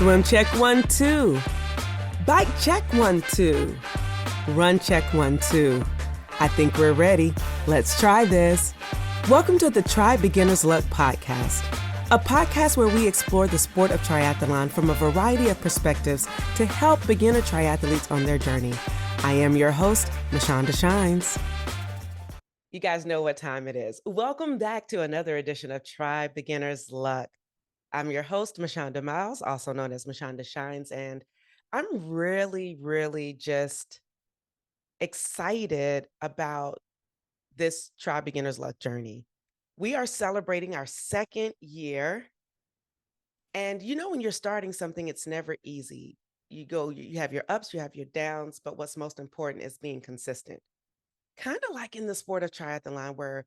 Swim check 1, 2. Bike check 1, 2. Run check 1, 2. I think we're ready. Let's try this. Welcome to the Try Beginner's Luck podcast, a podcast where we explore the sport of triathlon from a variety of perspectives to help beginner triathletes on their journey. I am your host, Mashonda Shines. You guys know what time it is. Welcome back to another edition of Try Beginner's Luck. I'm your host, Mashonda Miles, also known as Mashonda Shines, and I'm really just excited about this Try Beginner's Luck journey. We are celebrating our second year, and you know when you're starting something, it's never easy. You have your ups, you have your downs, but what's most important is being consistent. Kind of like in the sport of triathlon where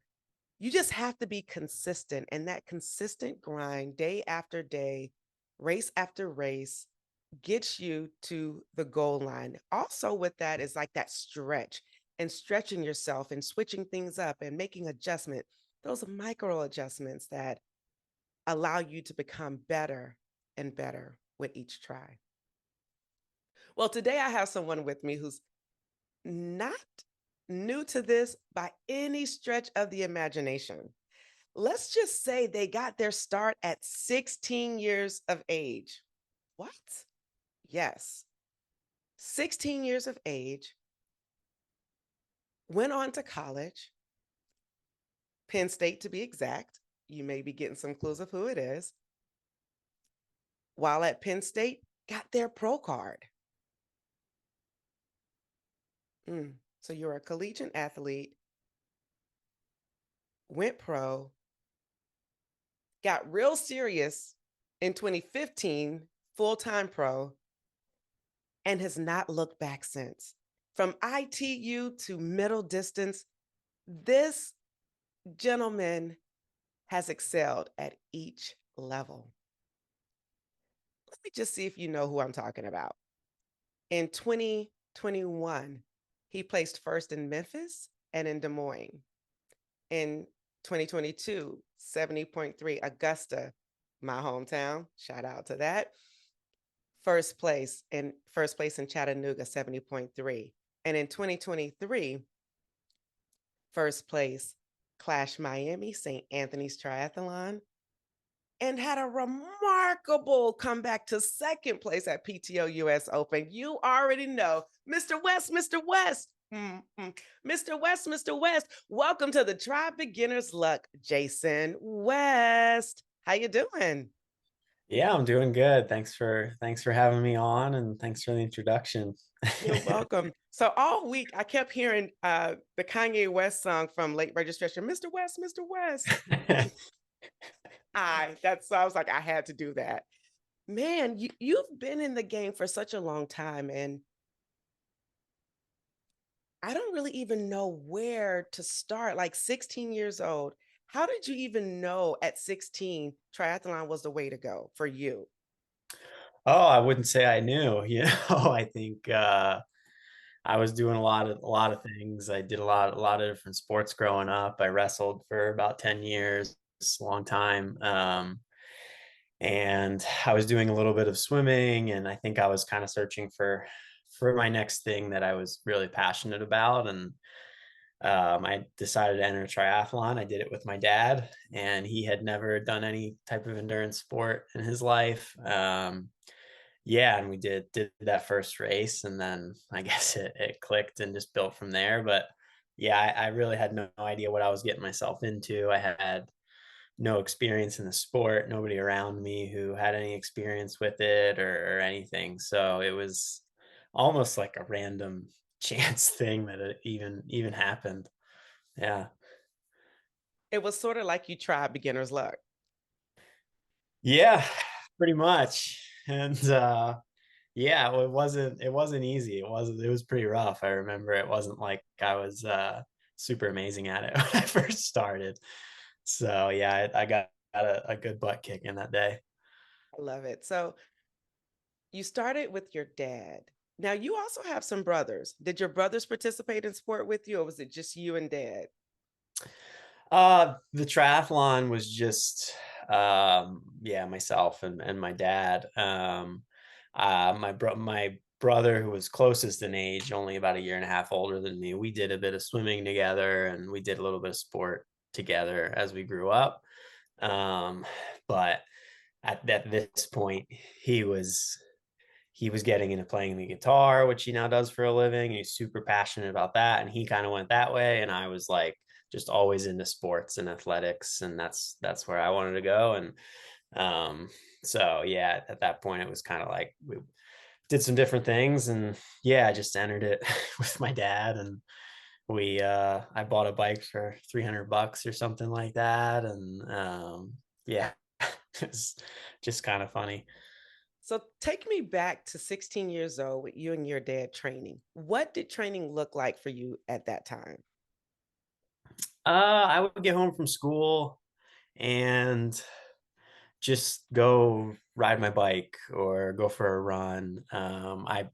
you just have to be consistent, and that consistent grind day after day, race after race gets you to the goal line. Also with that is like that stretch and stretching yourself and switching things up and making adjustments. Those are micro adjustments that allow you to become better and better with each try. Well, today I have someone with me who's not new to this by any stretch of the imagination. Let's just say they got their start at 16 years of age. What? Yes. 16 years of age, went on to college, Penn State to be exact. You may be getting some clues of who it is. While at Penn State, got their pro card. So you're a collegiate athlete, went pro, got real serious in 2015, full-time pro, and has not looked back since. From ITU to middle distance, this gentleman has excelled at each level. Let me just see if you know who I'm talking about. In 2021, he placed first in Memphis and in Des Moines. In 2022, 70.3, Augusta, my hometown, shout out to that. First place in Chattanooga, 70.3. And in 2023, first place, Clash Miami, St. Anthony's Triathlon, and had a remarkable comeback to second place at PTO US Open. You already know, Mr. West, Mr. West. Mr. West, welcome to the Try Beginner's Luck, Jason West. How you doing? Yeah, I'm doing good. Thanks for having me on, and thanks for the introduction. You're welcome. So all week I kept hearing the Kanye West song from Late Registration, Mr. West, Mr. West. I was like, I had to do that. Man, you've been in the game for such a long time, and I don't really even know where to start. Like 16 years old, how did you even know at 16 triathlon was the way to go for you? Oh, I wouldn't say I knew, I think I was doing a lot of things. I did a lot of different sports growing up. I wrestled for about 10 years, a long time. And I was doing a little bit of swimming, and I think I was kind of searching for my next thing that I was really passionate about. And I decided to enter triathlon. I did it with my dad, and he had never done any type of endurance sport in his life. Yeah, and we did that first race, and then I guess it clicked and just built from there. But yeah, I really had no idea what I was getting myself into. I had no experience in the sport, nobody around me who had any experience with it or anything. So it was almost like a random chance thing that it even happened. Yeah. It was sort of like you tried beginner's luck. Yeah, pretty much. And yeah, well, it wasn't easy. It was pretty rough. I remember it wasn't like I was super amazing at it when I first started. So yeah, I got a good butt kick in that day. I love it. So you started with your dad. Now you also have some brothers. Did your brothers participate in sport with you, or was it just you and dad? The triathlon was just Yeah, myself and my dad. My brother, who was closest in age, only about a year and a half older than me, we did a bit of swimming together, and we did a little bit of sport together as we grew up. Um, but at this point, he was he was getting into playing the guitar, which he now does for a living. He's super passionate about that, and he kind of went that way. And I was like just always into sports and athletics, and that's where I wanted to go. And um, so yeah, at that point, it was kind of like we did some different things, and yeah, I just entered it with my dad, and I bought a bike for $300 or something like that, and yeah, it's just kind of funny. So take me back to 16 years old with you and your dad training. What did training look like for you at that time? I would get home from school and just go ride my bike or go for a run. I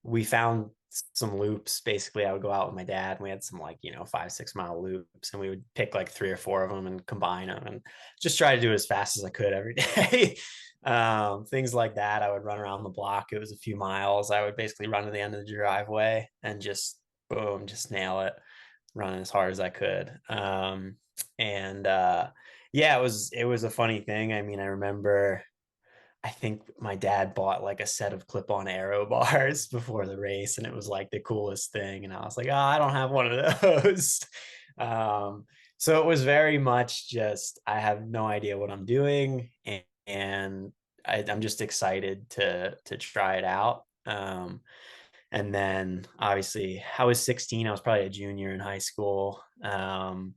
We found some loops. Basically, I would go out with my dad, and we had some, like, 5, 6 mile loops, and we would pick like 3 or 4 of them and combine them, and just try to do it as fast as I could every day. Things like that. I would run around the block. It was a few miles. I would basically run to the end of the driveway and just boom, just nail it, running as hard as I could. And Yeah, it was a funny thing. I mean, I remember I think my dad bought like a set of clip-on aero bars before the race, and it was like the coolest thing. And I was like, oh, I don't have one of those. um, so it was very much just I have no idea what I'm doing, and I'm just excited to try it out. And then obviously I was 16, I was probably a junior in high school. And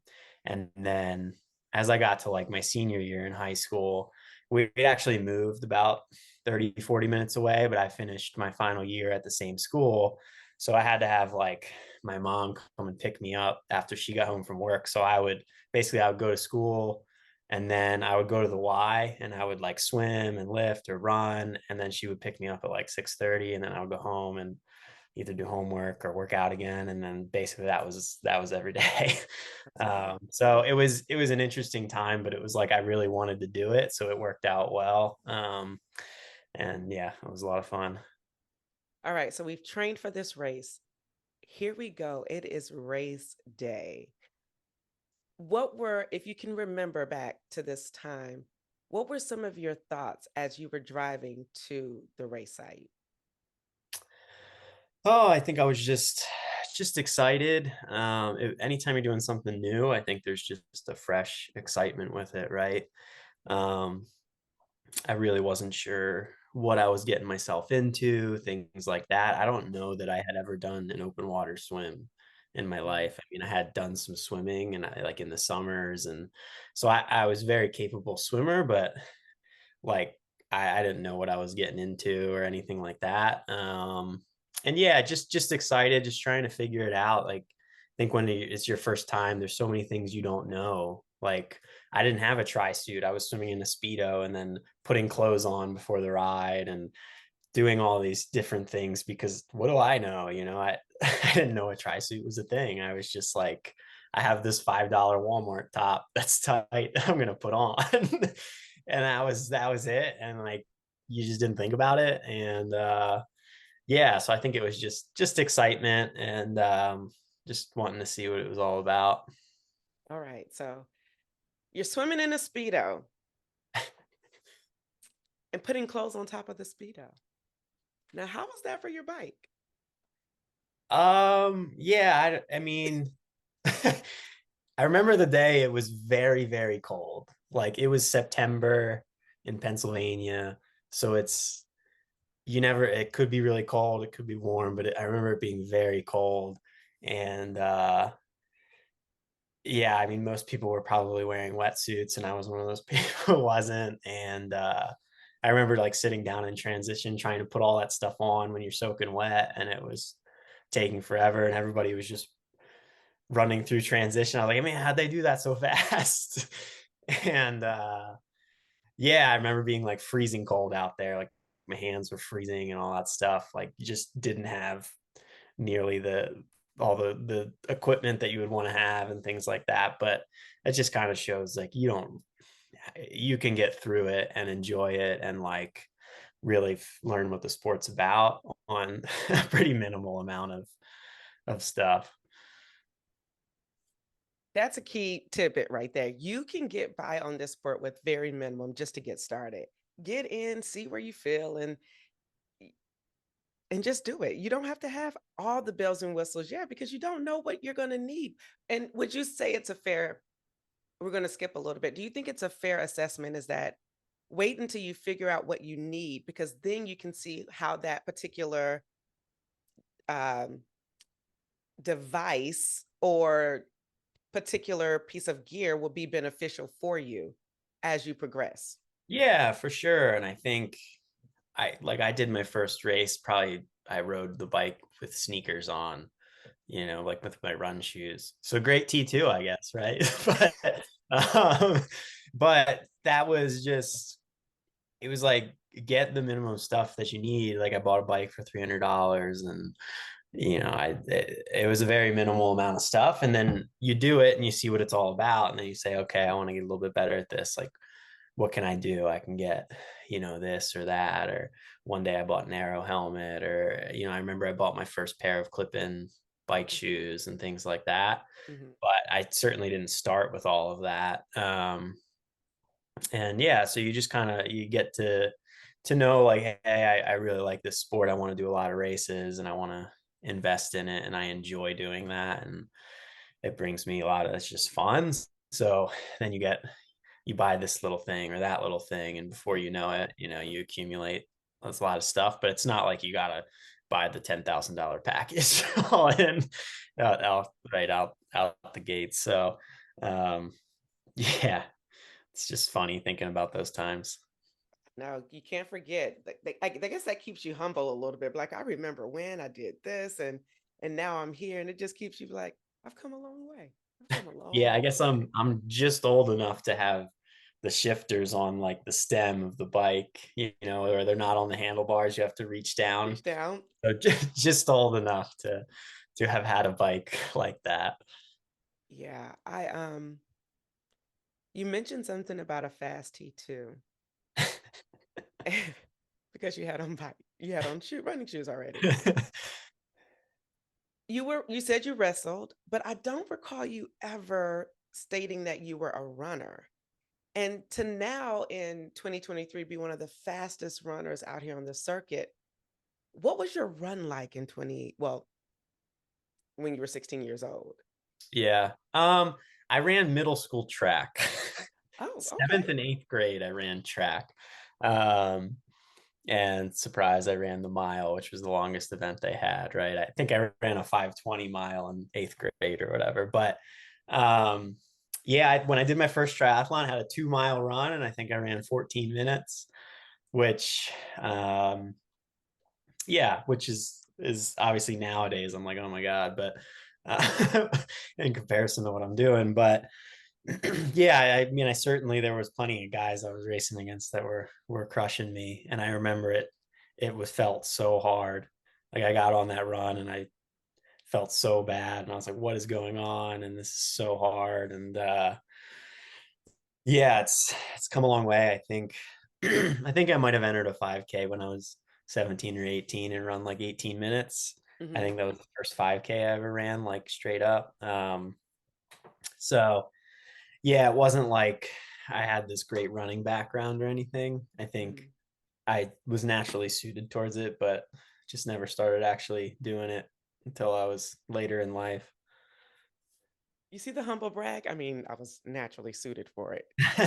then as I got to like my senior year in high school, we actually moved about 30, 40 minutes away, but I finished my final year at the same school. So I had to have like my mom come and pick me up after she got home from work. So I would go to school, and then I would go to the Y, and I would like swim and lift or run. And then she would pick me up at like 6:30, and then I would go home and either do homework or work out again. And then basically that was every day. That's a lot. So it was an interesting time, but it was like I really wanted to do it, so it worked out well. And yeah, it was a lot of fun. All right, so we've trained for this race. Here we go. It is race day. If you can remember back to this time, what were some of your thoughts as you were driving to the race site? Oh, I think I was just excited. Anytime you're doing something new, I think there's just a fresh excitement with it, right? Um, I really wasn't sure what I was getting myself into, things like that. I don't know that I had ever done an open water swim in my Mm. life. I mean, I had done some swimming, and I like in the summers, and so I was very capable swimmer, but like I didn't know what I was getting into or anything like that. And yeah, just excited, just trying to figure it out. Like, I think when it's your first time, there's so many things you don't know. Like, I didn't have a tri suit. I was swimming in a Speedo and then putting clothes on before the ride and doing all these different things because what do I know? I didn't know a tri suit was a thing. I was just like, I have this $5 Walmart top that's tight I'm gonna put on. And that was it. And like you just didn't think about it. And yeah, so I think it was just excitement and just wanting to see what it was all about. All right, so you're swimming in a Speedo and putting clothes on top of the Speedo. Now, how was that for your bike? Yeah, I mean, I remember the day it was very, very cold. Like it was September in Pennsylvania. So it could be really cold, it could be warm, but I remember it being very cold. And yeah, I mean, most people were probably wearing wetsuits, and I was one of those people who wasn't. And I remember like sitting down in transition, trying to put all that stuff on when you're soaking wet, and it was taking forever, and everybody was just running through transition. I was like, man, how'd they do that so fast? And yeah, I remember being like freezing cold out there. Like my hands were freezing and all that stuff. Like you just didn't have nearly the all the equipment that you would want to have and things like that. But it just kind of shows like you don't you can get through it and enjoy it and like really learn what the sport's about on a pretty minimal amount of stuff. That's a key tidbit right there. You can get by on this sport with very minimum just to get started. Get in, see where you feel, and just do it. You don't have to have all the bells and whistles yet because you don't know what you're going to need. And would you say it's a fair, we're going to skip a little bit. Do you think it's a fair assessment is that wait until you figure out what you need because then you can see how that particular um, device or particular piece of gear will be beneficial for you as you progress? Yeah, for sure. And I think I did my first race, probably I rode the bike with sneakers on, like with my run shoes. So great T2, I guess, right? Um, but that was just, it was like get the minimum stuff that you need. Like I bought a bike for $300 and it was a very minimal amount of stuff. And then you do it and you see what it's all about. And then you say, okay, I want to get a little bit better at this. Like, what can I do? I can get, this or that. Or one day I bought an arrow helmet, or, I remember I bought my first pair of clip-in bike shoes and things like that. Mhm. But I certainly didn't start with all of that. And yeah, so you just kind of, you get to know like, hey, I really like this sport. I want to do a lot of races and I want to invest in it. And I enjoy doing that. And it brings me a lot of, it's just fun. So then you buy this little thing or that little thing, and before you know it, you accumulate that's a lot of stuff. But it's not like you gotta buy the $10,000 package all in out the gates. So um, yeah, it's just funny thinking about those times. Now you can't forget. I guess that keeps you humble a little bit. Like I remember when I did this, and now I'm here, and it just keeps you like I've come a long way. I've come a Yeah, I long guess way. I'm just old enough to have the shifters on like the stem of the bike, or they're not on the handlebars. You have to reach down. Reach down. So just old enough to have had a bike like that. Yeah, you mentioned something about a fast T2 because you had on running shoes already. You said you wrestled, but I don't recall you ever stating that you were a runner. And to now in 2023 be one of the fastest runners out here on the circuit. What was your run like in 20 well, when you were 16 years old? Yeah. I ran middle school track. Oh, okay. Seventh and eighth grade, I ran track. Um, and surprise, I ran the mile, which was the longest event they had, right? I think I ran a 5:20 mile in eighth grade or whatever. But um, yeah, when I did my first triathlon, I had a 2 mile run, and I think I ran 14 minutes, which yeah, which is obviously nowadays I'm like, oh my god, but in comparison to what I'm doing. But yeah, I mean, I certainly, there was plenty of guys I was racing against that were crushing me, and I remember it was felt so hard. Like I got on that run and I felt so bad, and I was like, what is going on? And this is so hard. And yeah, it's come a long way. I think I think I might have entered a 5K when I was 17 or 18 and run like 18 minutes. I Hmm. think that was the first 5K I ever ran, like straight up. So yeah, it wasn't like I had this great running background or anything. I think Hmm. I was naturally suited towards it, but just never started actually doing it until I was later in life. You see the humble brag? I mean, I was naturally suited for it.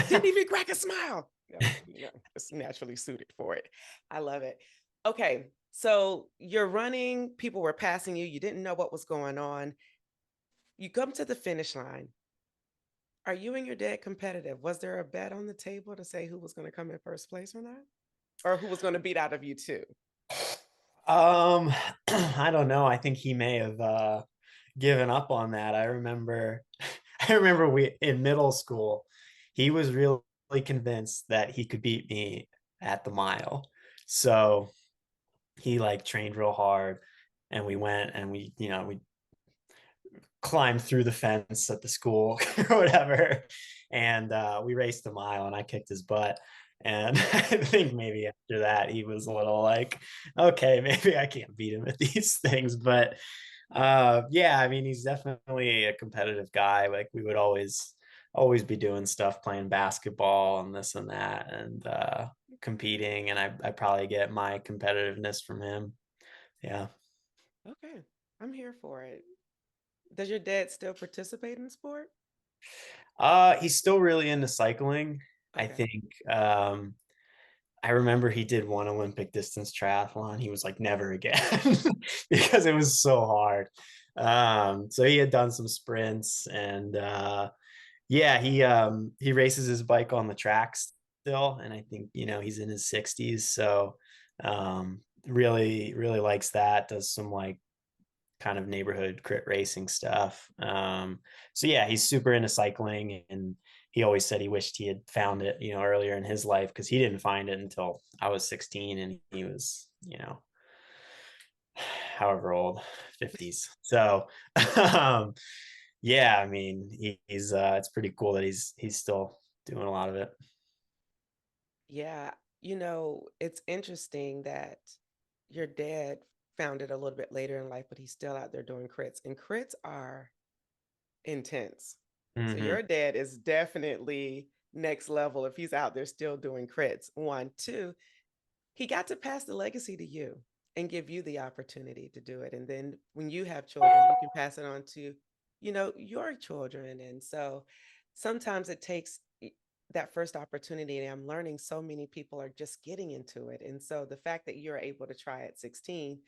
Didn't even crack a smile. No, it's naturally suited for it. I love it. Okay, so you're running, people were passing you, you didn't know what was going on. You come to the finish line. Are you and your dad competitive? Was there a bet on the table to say who was going to come in first place or not? Or who was going to beat out of you two? Um, I don't know. I think he may have given up on that. I remember I remember we in middle school, he was really convinced that he could beat me at the mile. So he like trained real hard, and we went and we climbed through the fence at the school or whatever. And we raced a mile and I kicked his butt. And I think maybe after that, he was a little like, okay, maybe I can't beat him at these things. But yeah, I mean, he's definitely a competitive guy. Like we would always be doing stuff, playing basketball and this and that, and competing. And I probably get my competitiveness from him. Yeah. Okay, I'm here for it. Does your dad still participate in sport? He's still really into cycling. I Okay. think I remember he did one Olympic distance triathlon. He was like, never again, because it was so hard. So he had done some sprints, and yeah, he races his bike on the tracks still, and I think he's in his 60s, so really likes that. Does some like kind of neighborhood crit racing stuff. So yeah, he's super into cycling, and he always said he wished he had found it, earlier in his life, because he didn't find it until I was 16, and he was, however old, 50s. So yeah, I mean, he's it's pretty cool that he's still doing a lot of it. Yeah, it's interesting that your dad found it a little bit later in life, but he's still out there doing crits, and crits are intense. So Hmm. your dad is definitely next level if he's out there still doing crits. One, two, he got to pass the legacy to you and give you the opportunity to do it. And then when you have children, you can pass it on to, your children. And so sometimes it takes that first opportunity. And I'm learning so many people are just getting into it. And so the fact that you're able to try at 16,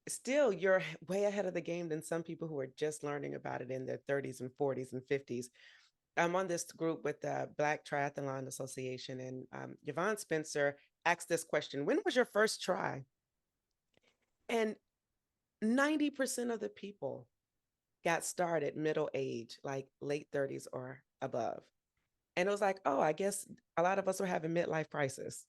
still you're way ahead of the game than some people who are just learning about it in their 30s and 40s and 50s. I'm on this group with the Black Triathlon Association, and Yvonne Spencer asked this question: when was your first try? And 90% of the people got started middle age, like late 30s or above. And it was like, oh, I guess a lot of us are having midlife crisis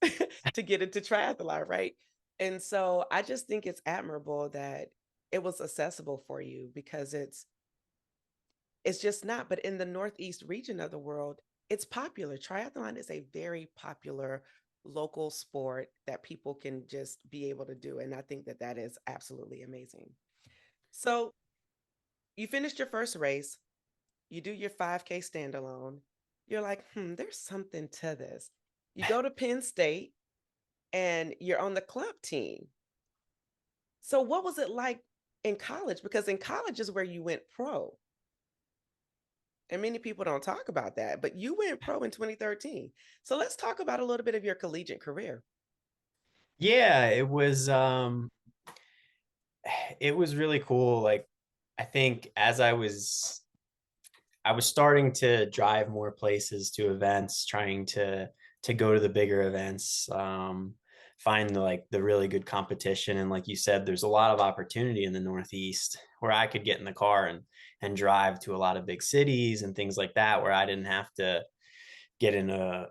to get into triathlon, right? And so I just think it's admirable that it was accessible for you, because it's just not. But in the Northeast region of the world, it's popular. Triathlon is a very popular local sport that people can just be able to do. And I think that that is absolutely amazing. So you finished your first race, you do your 5K standalone. You're like, there's something to this. You go to Penn State and you're on the club team. So what was it like in college? Because in college is where you went pro. And many people don't talk about that, but you went pro in 2013. So let's talk about a little bit of your collegiate career. Yeah, it was really cool. Like I think as I was starting to drive more places to events, trying to go to the bigger events, find the really good competition. And like you said, there's a lot of opportunity in the Northeast where I could get in the car and drive to a lot of big cities and things like that, where I didn't have to get in or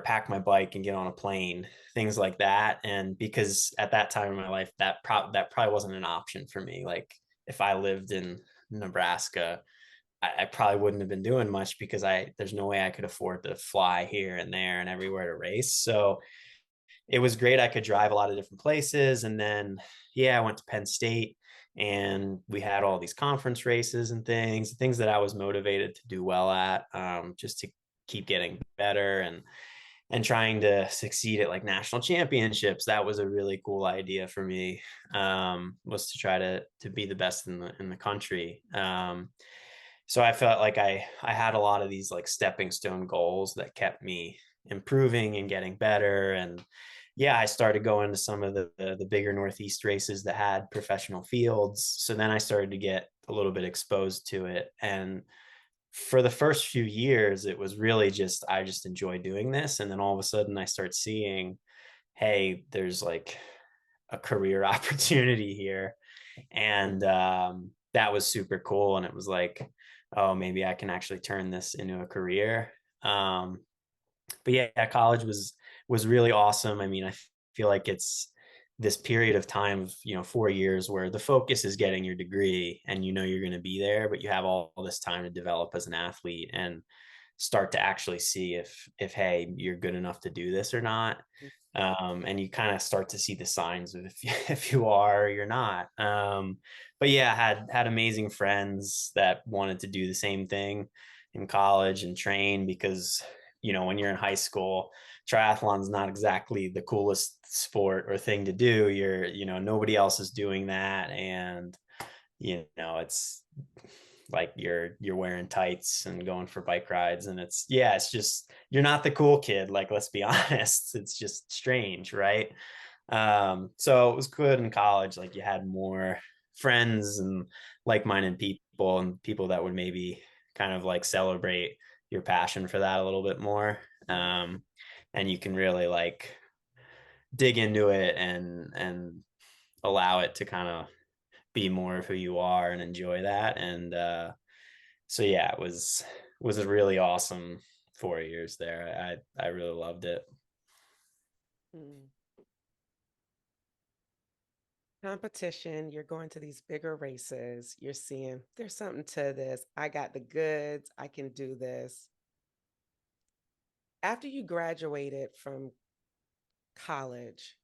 pack my bike and get on a plane, things like that. And because at that time in my life, that probably wasn't an option for me. Like if I lived in Nebraska, I probably wouldn't have been doing much, because there's no way I could afford to fly here and there and everywhere to race. So it was great. I could drive a lot of different places. And then, yeah, I went to Penn State, and we had all these conference races and things that I was motivated to do well at, just to keep getting better and trying to succeed at like national championships. That was a really cool idea for me, was to try to be the best in the country. So I felt like I had a lot of these like stepping stone goals that kept me improving and getting better. And yeah, I started going to some of the bigger Northeast races that had professional fields. So then I started to get a little bit exposed to it. And for the first few years, it was really just I just enjoy doing this. And then all of a sudden I start seeing, hey, there's like a career opportunity here. And that was super cool. And it was like, oh, maybe I can actually turn this into a career. But yeah, college was really awesome. I mean, I feel like it's this period of time of 4 years where the focus is getting your degree and you're going to be there, but you have all this time to develop as an athlete and start to actually see if hey, you're good enough to do this or not. And you kind of start to see the signs of if you are or you're not. But yeah, had amazing friends that wanted to do the same thing in college and train, because when you're in high school, triathlon's not exactly the coolest sport or thing to do. Nobody else is doing that, and it's like you're wearing tights and going for bike rides, and it's just you're not the cool kid, like, let's be honest. It's just strange, right? So it was good in college, like you had more friends and like-minded people and people that would maybe kind of like celebrate your passion for that a little bit more. And you can really like dig into it and allow it to kind of be more of who you are and enjoy that. And so yeah, it was a really awesome 4 years there. I really loved it. Mm. Competition, you're going to these bigger races, you're seeing there's something to this. I got the goods, I can do this. After you graduated from college,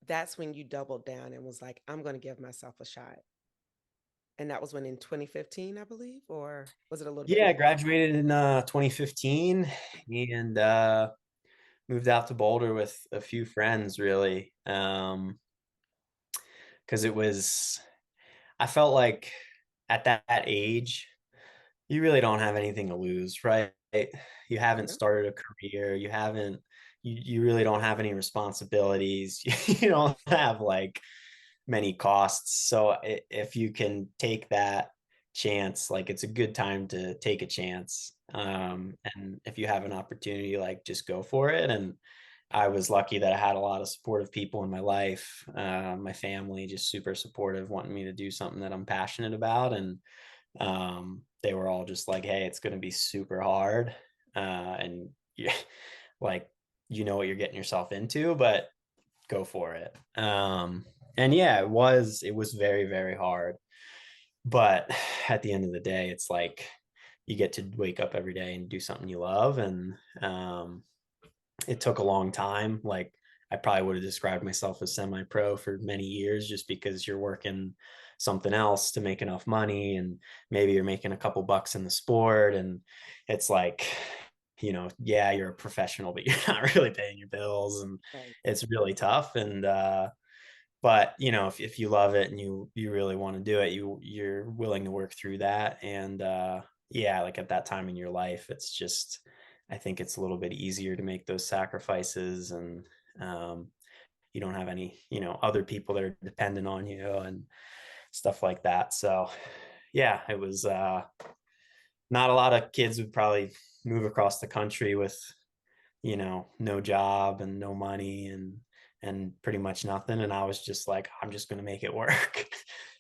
that's when you doubled down and was like, I'm going to give myself a shot. And that was when in 2015, I believe, or was it a little bit Yeah, I before? graduated in 2015 and moved out to Boulder with a few friends, really. Because I felt like at that age, you really don't have anything to lose, right? You haven't Yeah. started a career, you really don't have any responsibilities, you don't have like many costs. So if you can take that chance, like, it's a good time to take a chance. And if you have an opportunity, like, just go for it. And I was lucky that I had a lot of supportive people in my life. My family just super supportive, wanting me to do something that I'm passionate about. And they were all just like, hey, it's going to be super hard. And you, like, what you're getting yourself into, but go for it. And yeah, it was very, very hard. But at the end of the day, it's like you get to wake up every day and do something you love. And it took a long time. Like, I probably would have described myself as semi-pro for many years, just because you're working something else to make enough money, and maybe you're making a couple bucks in the sport, and it's like, yeah, you're a professional, but you're not really paying your bills, and Right. it's really tough. And but if you love it and you really want to do it, you're willing to work through that. And yeah, like, at that time in your life, it's just, I think it's a little bit easier to make those sacrifices. And um, you don't have any other people that are dependent on you and stuff like that. So yeah, it was not a lot of kids would probably move across the country with no job and no money and pretty much nothing. And I was just like, I'm just going to make it work,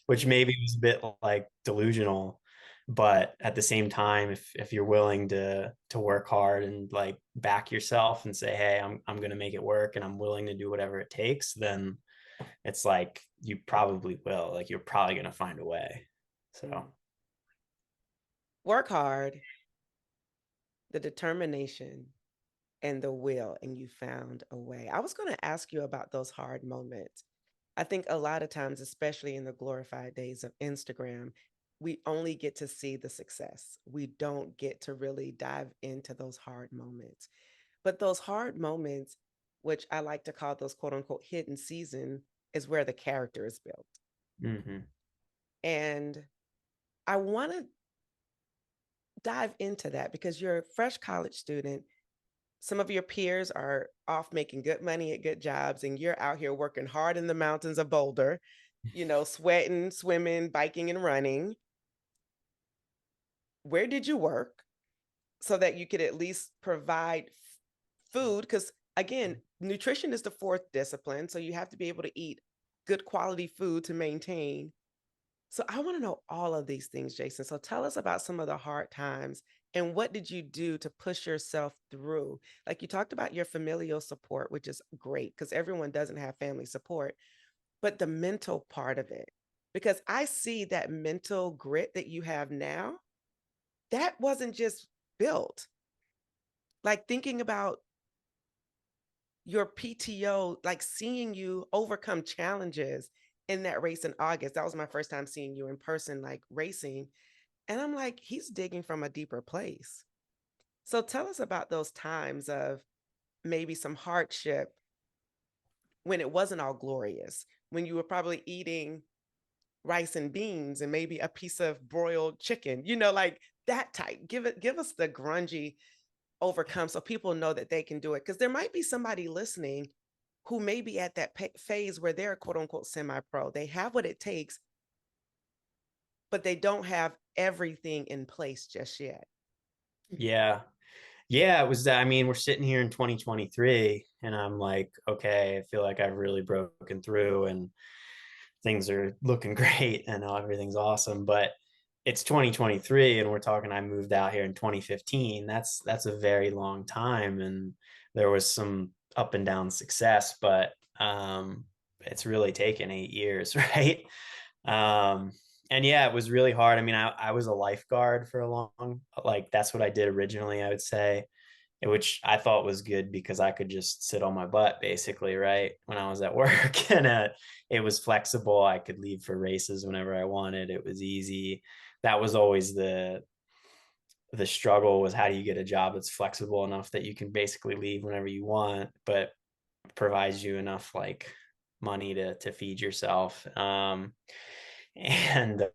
which Mm. maybe was a bit like delusional. But at the same time, if you're willing to work hard and like back yourself and say, hey, I'm going to make it work and I'm willing to do whatever it takes, then it's like you probably will. Like, you're probably going to find a way. So. Mm. Work hard, the determination and the will, and you found a way. I was going to ask you about those hard moments. I think a lot of times, especially in the glorified days of Instagram, we only get to see the success. We don't get to really dive into those hard moments. But those hard moments, which I like to call those quote unquote hidden season, is where the character is built. Mhm. And I want to dive into that because you're a fresh college student. Some of your peers are off making good money at good jobs, and you're out here working hard in the mountains of Boulder, sweating, swimming, biking, and running. Where did you work so that you could at least provide food? Because again, nutrition is the fourth discipline. So you have to be able to eat good quality food to maintain. So I want to know all of these things, Jason. So tell us about some of the hard times And what did you do to push yourself through? Like you talked about your familial support, which is great because everyone doesn't have family support, but the mental part of it, because I see that mental grit that you have now, that wasn't just built. Like thinking about your PTO, like seeing you overcome challenges in that race in August. That was my first time seeing you in person, like racing. And I'm like, he's digging from a deeper place. So tell us about those times of maybe some hardship when it wasn't all glorious, when you were probably eating rice and beans and maybe a piece of broiled chicken, like that type. Give us the grungy overcome so people know that they can do it. Because there might be somebody listening who may be at that phase where they're quote unquote semi pro. They have what it takes, but they don't have everything in place just yet. Yeah. Yeah, it was I mean, we're sitting here in 2023 and I'm like, okay, I feel like I've really broken through and things are looking great and everything's awesome, but it's 2023 and we're talking I moved out here in 2015. That's a very long time and there was some up and down success, but it's really taken 8 years, right? Um and yeah, it was really hard. I mean, I was a lifeguard for a long, like that's what I did originally, I would say, which I thought was good because I could just sit on my butt basically, right? When I was at work and it was flexible. I could leave for races whenever I wanted. It was easy. That was always the struggle was how do you get a job that's flexible enough that you can basically leave whenever you want, but provides you enough like money to feed yourself. And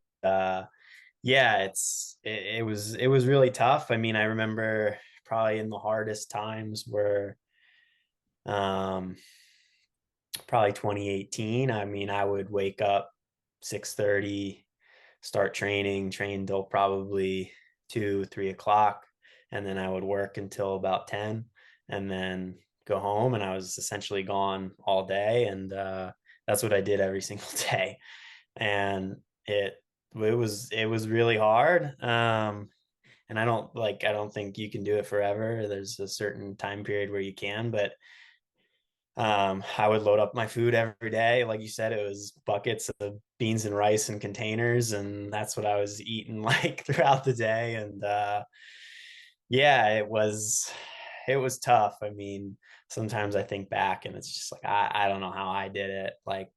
yeah, it was really tough. I mean, I remember probably in the hardest times were um probably 2018. I mean, I would wake up 6:30, start train till probably 2, 3 o'clock, and then I would work until about 10 and then go home and I was essentially gone all day. And that's what I did every single day. And it was really hard. And I don't think you can do it forever. There's a certain time period where you can, but I would load up my food every day. Like you said, it was buckets of beans and rice in containers, and that's what I was eating like throughout the day. And yeah, it was tough. I mean, sometimes I think back and it's just like I don't know how I did it. Like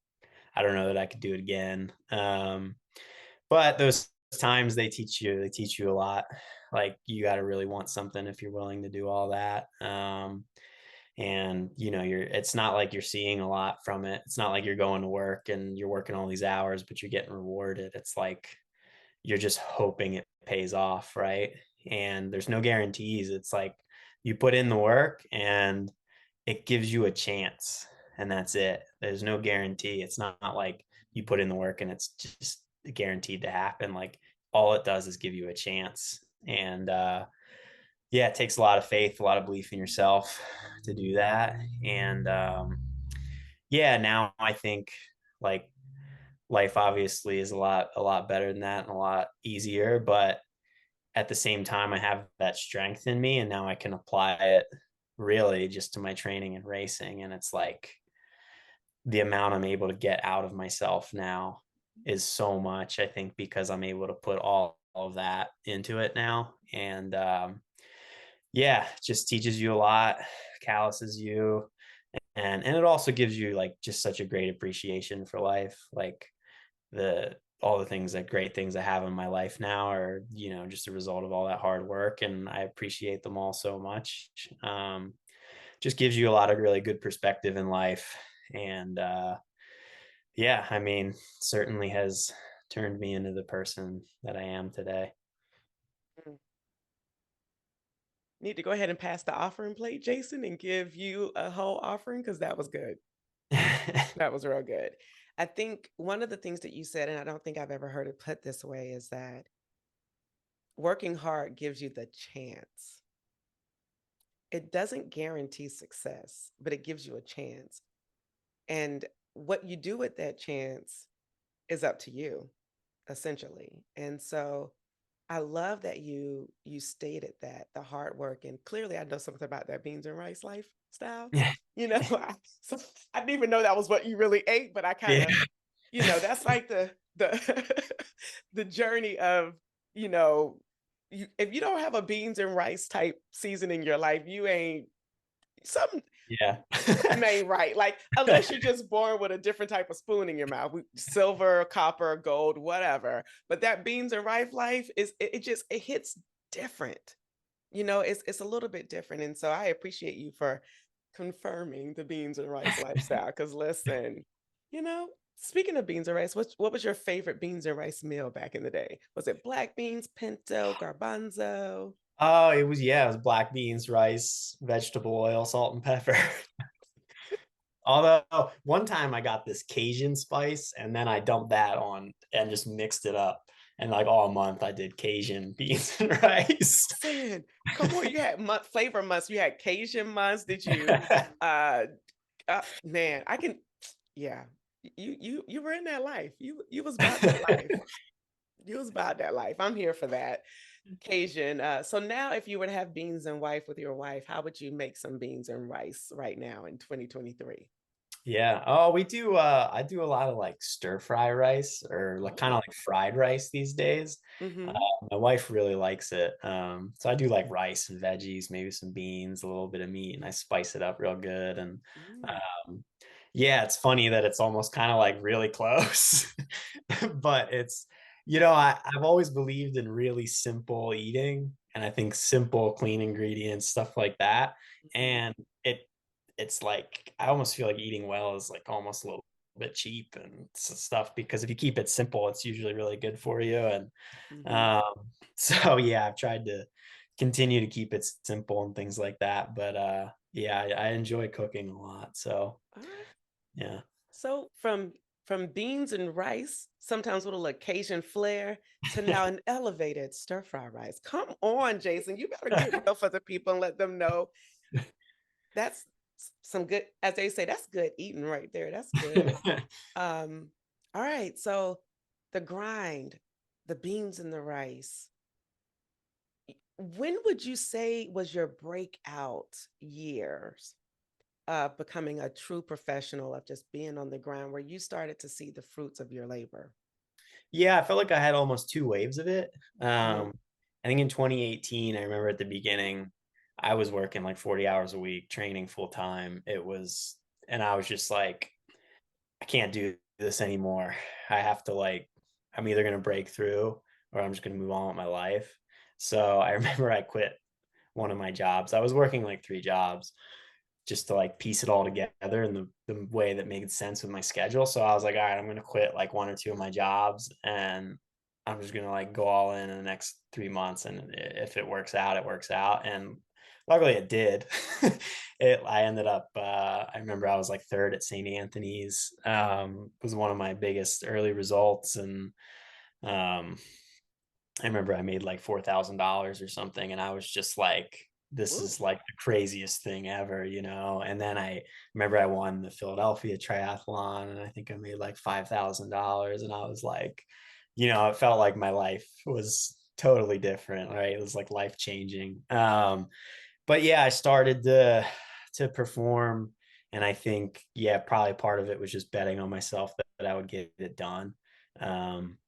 I don't know that I could do it again. But those times they teach you a lot. Like you got to really want something if you're willing to do all that. And it's not like you're seeing a lot from it. It's not like you're going to work and you're working all these hours but you're getting rewarded. It's like you're just hoping it pays off, right? And there's no guarantees. It's like you put in the work and it gives you a chance, and that's it. There's no guarantee. It's not like you put in the work and it's just guaranteed to happen. Like all it does is give you a chance. And yeah, it takes a lot of faith, a lot of belief in yourself to do that. And yeah, now I think like life obviously is a lot better than that and a lot easier, but at the same time I have that strength in me and now I can apply it really just to my training and racing. And it's like the amount I'm able to get out of myself now is so much, I think, because I'm able to put all of that into it now. And yeah, it just teaches you a lot, calluses you, and it also gives you like just such a great appreciation for life. Like the all the things that great things I have in my life now are, just a result of all that hard work. And I appreciate them all so much. Just gives you a lot of really good perspective in life. And yeah, I mean, certainly has turned me into the person that I am today. Mm. Need to go ahead and pass the offering plate, Jason, and give you a whole offering because that was good. That was real good. I think one of the things that you said, and I don't think I've ever heard it put this way, is that working hard gives you the chance. It doesn't guarantee success, but it gives you a chance. And what you do with that chance is up to you, essentially. And so I love that you stated that the hard work, and clearly I know something about that beans and rice lifestyle. Yeah. You know, so I didn't even know that was what you really ate, but I kind Yeah. of, that's like the the journey of, you know, if you don't have a beans and rice type season in your life, you ain't something Yeah. something ain't right. Like, unless you're just born with a different type of spoon in your mouth, silver, copper, gold, whatever. But that beans and rice life it just it hits different. It's a little bit different. And so I appreciate you for confirming the beans and rice lifestyle. Because listen, speaking of beans and rice, what was your favorite beans and rice meal back in the day? Was it black beans, pinto, garbanzo? Oh, it was black beans, rice, vegetable oil, salt and pepper. Although one time I got this Cajun spice and then I dumped that on and just mixed it up. And like all month I did Cajun beans and rice. Listen, come on, you had flavor months. You had Cajun months. Did you? Uh, man, I can. Yeah, you were in that life. You was about that life. You was about that life. I'm here for that. Cajun. So now, if you were to have beans and rice with your wife, how would you make some beans and rice right now in 2023? Yeah. Oh, we do I do a lot of like stir fry rice or like kind Oh, of like fried rice these days. Uh, mm-hmm. my wife really likes it. So I do like rice and veggies, maybe some beans, a little bit of meat, and I spice it up real good. And Mm, um yeah, it's funny that it's almost kind of like really close. But I've always believed in really simple eating, and I think simple, clean ingredients, stuff like that. mhm, And it it's like I almost feel like eating well is like almost a little bit cheap and stuff because if you keep it simple, it's usually really good for you. And mhm. um, so yeah, I've tried to continue to keep it simple and things like that. But yeah, I enjoy cooking a lot. So All right. yeah. So from beans and rice, sometimes with a little Cajun flair, to now an elevated stir fry rice. Come on, Jason, you better get real for the people and let them know that's some good, as they say, that's good eating right there. That's good. Um, all right, so the grind, the beans and the rice. When would you say was your breakout years becoming a true professional of just being on the ground where you started to see the fruits of your labor? Yeah, I felt like I had almost two waves of it. Mhm. I think in 2018, I remember at the beginning, I was working like 40 hours a week, training full time. And I was just like, I can't do this anymore. I have to like, I'm either going to break through or I'm just going to move on with my life. So I remember I quit one of my jobs. I was working like three jobs just to like piece it all together in the way that made sense with my schedule. So I was like, all right, I'm going to quit like one or two of my jobs and I'm just going to like go all in the next 3 months. And if it works out, it works out. And luckily it did. I ended up, I remember I was like third at St. Anthony's, was one of my biggest early results. And, um, I remember I made like $4,000 or something, and I was just like, this Woo. is like the craziest thing ever. And then I remember I won the Philadelphia triathlon, and I think I made like $5,000, and I was like, it felt like my life was totally different, right? It was like life changing. But yeah, I started to perform, and I think yeah, probably part of it was just betting on myself that I would get it done. Um,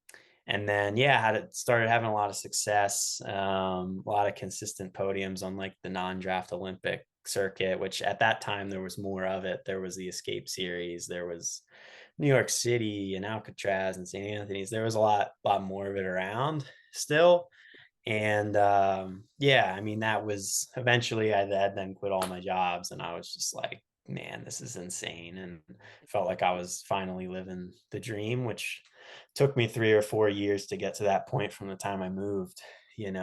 and then yeah, started having a lot of success, a lot of consistent podiums on like the non-draft Olympic circuit, which at that time there was more of it. There was the Escape Series, there was New York City and Alcatraz and St. Anthony's. There was a lot more of it around still. And yeah, I mean, that was eventually I had then quit all my jobs and I was just like, man, this is insane. And felt like I was finally living the dream, which took me 3 or 4 years to get to that point from the time I moved, and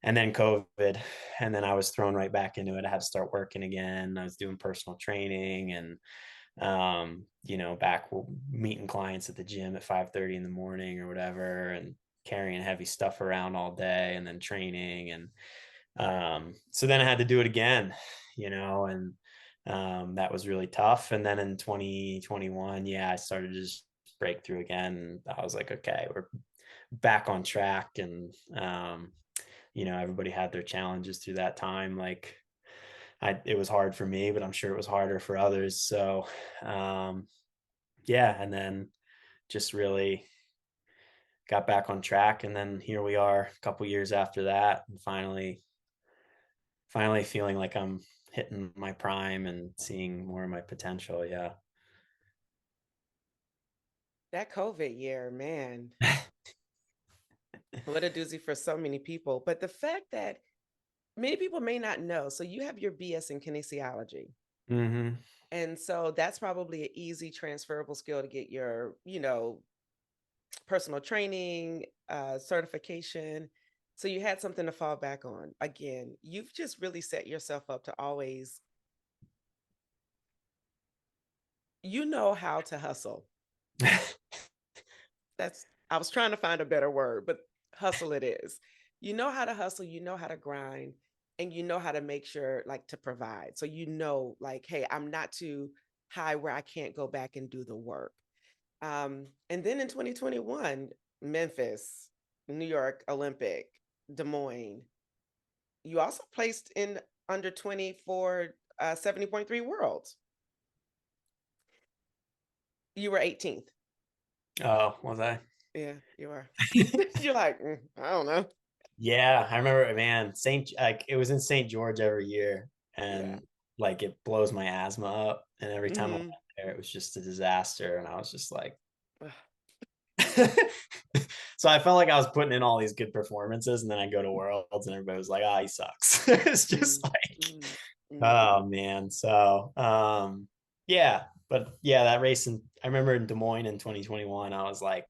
then COVID, and then I was thrown right back into it. I had to start working again. I was doing personal training and back meeting clients at the gym at 5:30 in the morning or whatever, and carrying heavy stuff around all day and then training. And so then I had to do it again, and that was really tough. And then in 2021, yeah, I started to just break through again. And I was like, okay, back on track. And everybody had their challenges through that time. Like it was hard for me, but I'm sure it was harder for others. So um, yeah, and then just really got back on track, and then here we are a couple years after that, and finally feeling like I'm hitting my prime and seeing more of my potential. Yeah. That COVID year, man, what a doozy for so many people. But the fact that many people may not know, so you have your BS in kinesiology. Hmm. And so that's probably an easy transferable skill to get your, personal training, certification. So you had something to fall back on. Again, you've just really set yourself up to always, how to hustle. I was trying to find a better word, but hustle it is. You know how to hustle, you know how to grind, and you know how to make sure, like, to provide. So, like, hey, I'm not too high where I can't go back and do the work. And then in 2021, Memphis, New York Olympic, Des Moines, you also placed in under 20 for 70.3 worlds. You were 18th. Oh, was I? Yeah, you are. You're like, I don't know. Yeah, I remember, man. It was in St. George every year, Yeah. and like it blows my asthma up. And every time I went Hmm. there, it was just a disaster. And I was just like, Ugh. so I felt like I was putting in all these good performances, and then I go to Worlds, and everybody was like, "Ah, he sucks." It's just Mm, like, mm, mm. oh man. So yeah, but yeah, that race, and I remember in Des Moines in 2021, I was like,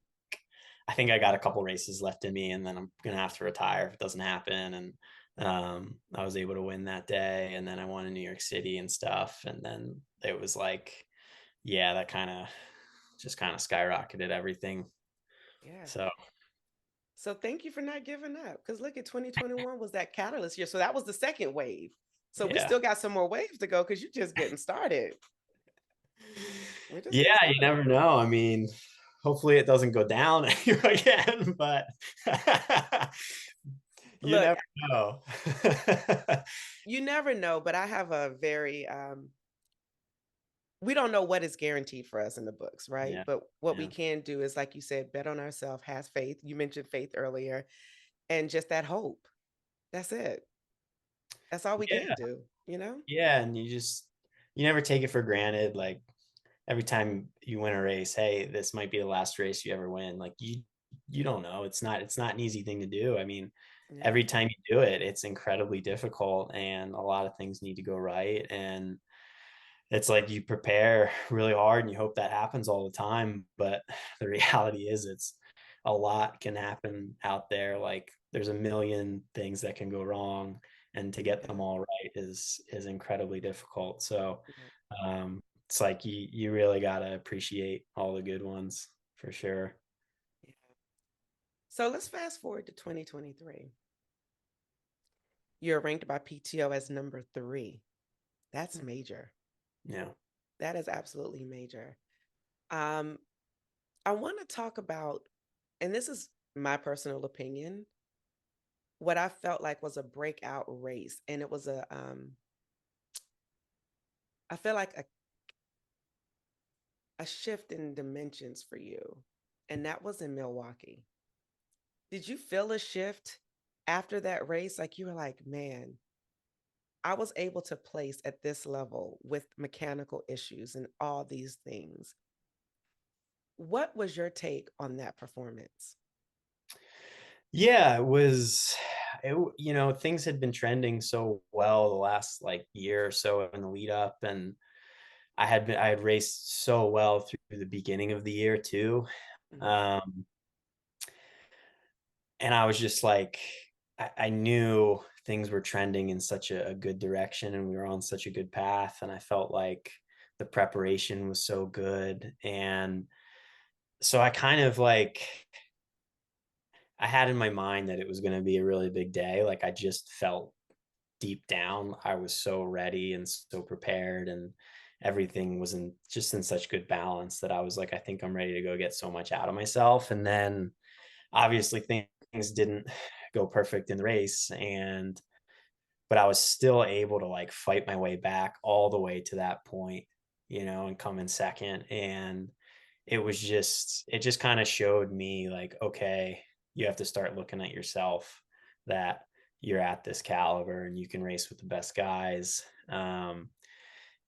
I think I got a couple races left in me, and then I'm gonna have to retire if it doesn't happen. And I was able to win that day, and then I won in New York City and stuff. And then it was like, yeah, that kind of skyrocketed everything. Yeah. So So thank you for not giving up. Because look at 2021 was that catalyst year. So that was the second wave. So we yeah. still got some more waves to go because you're just getting started. We're just getting Yeah, you started. never know. I mean, hopefully it doesn't go down again, but you Look, never know. you never know, but I have a very we don't know what is guaranteed for us in the books, right? Yeah, But what we yeah, can do is, like you said, bet on ourselves, has faith. You mentioned faith earlier, and just that hope. That's it. That's all we can yeah, do? yeah. And you never take it for granted. Like every time you win a race, hey, this might be the last race you ever win. Like you don't know. It's not an easy thing to do. I mean, Yeah. every time you do it, it's incredibly difficult, and a lot of things need to go right. And it's like you prepare really hard and you hope that happens all the time. But the reality is a lot can happen out there. Like there's a million things that can go wrong, and to get them Yeah. all right is incredibly difficult. So Yeah. um, it's like you really got to appreciate all the good ones for sure. Yeah. So let's fast forward to 2023. You're ranked by PTO as number 3. That's major. Yeah. That is absolutely major. Um, I want to talk about, and this is my personal opinion, what I felt like was a breakout race. And it was I feel like a shift in dimensions for you. And that was in Milwaukee. Did you feel a shift after that race? Like you were like, man, I was able to place at this level with mechanical issues and all these things. What was your take on that performance? Yeah, things had been trending so well the last like year or so in the lead up, and I had raced so well through the beginning of the year too. Mhm. Um, and I was just like, I knew things were trending in such a good direction, and we were on such a good path. And I felt like the preparation was so good. And so I kind of like, I had in my mind that it was going to be a really big day. Like I just felt deep down, I was so ready and so prepared, and everything was in such good balance that I was like, I think I'm ready to go get so much out of myself. And then obviously things didn't go perfect in the race, but I was still able to like fight my way back all the way to that point, and come in second. And it just kind of showed me like, okay, you have to start looking at yourself, that you're at this caliber and you can race with the best guys. And